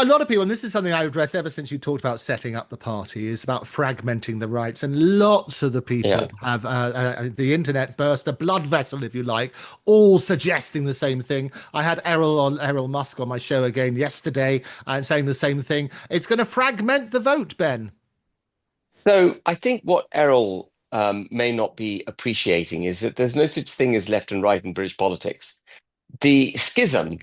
a lot of people, and this is something I've addressed ever since you talked about setting up the party, is about fragmenting the rights. And lots of the Yeah. people have the internet burst a blood vessel, if you like, all suggesting the same thing. I had Errol Musk on my show again yesterday and saying the same thing. It's going to fragment the vote, Ben. So I think what Errol may not be appreciating is that there's no such thing as left and right in British politics. The schism,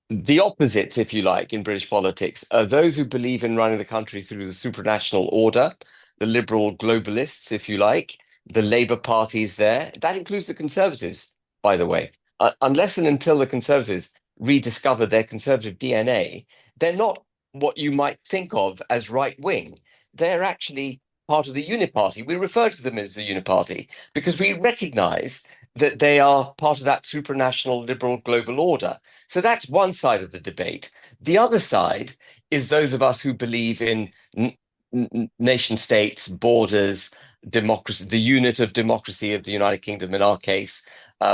the opposites, if you like, in British politics are those who believe in running the country through the supranational order, the liberal globalists, if you like, the Labour parties there. That includes the Conservatives, by the way. Unless and until the Conservatives rediscover their Conservative DNA, they're not what you might think of as right wing. They're actually part of the Uniparty. We refer to them as the Uniparty because we recognise that they are part of that supranational liberal global order. So that's one side of the debate. The other side is those of us who believe in nation states, borders, democracy, the unit of democracy of the United Kingdom, in our case,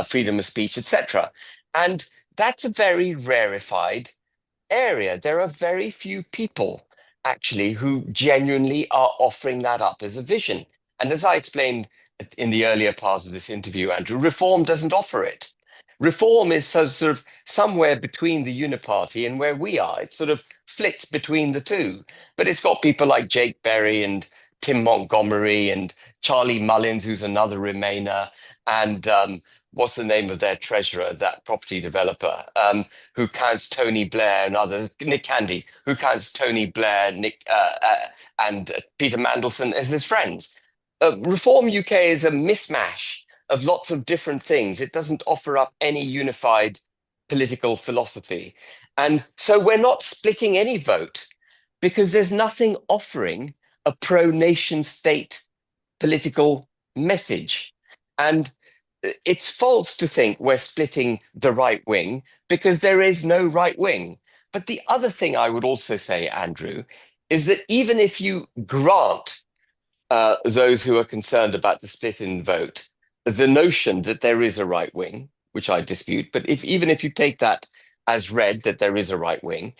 freedom of speech, etc. And that's a very rarefied area. There are very few people actually who genuinely are offering that up as a vision. And as I explained in the earlier part of this interview, Andrew, reform doesn't offer it. Reform is sort of somewhere between the Uniparty and where we are. It sort of flits between the two. But it's got people like Jake Berry and Tim Montgomery and Charlie Mullins, who's another Remainer, and what's the name of their treasurer, that property developer, who counts Tony Blair and others, Nick Candy, who counts Tony Blair, and Peter Mandelson as his friends. Reform UK is a mishmash of lots of different things. It doesn't offer up any unified political philosophy. And so we're not splitting any vote because there's nothing offering a pro nation state political message. And it's false to think we're splitting the right wing because there is no right wing. But the other thing I would also say, Andrew, is that even if you grant those who are concerned about the split in vote the notion that there is a right wing, which I dispute, but even if you take that as read that there is a right wing,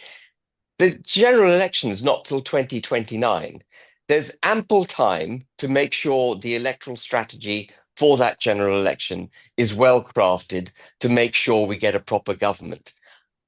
the general election is not till 2029. There's ample time to make sure the electoral strategy for that general election is well crafted to make sure we get a proper government.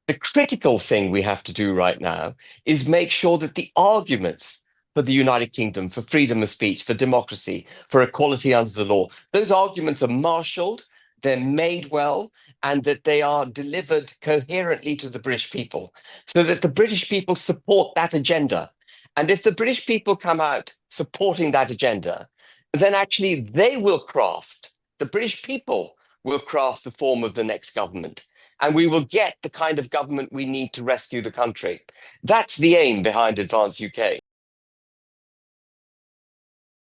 The critical thing we have to do right now is make sure that the arguments for the United Kingdom, for freedom of speech, for democracy, for equality under the law, those arguments are marshalled, they're made well, and that they are delivered coherently to the British people so that the British people support that agenda. And if the British people come out supporting that agenda, then actually they will craft, the British people will craft the form of the next government. And we will get the kind of government we need to rescue the country. That's the aim behind Advance UK.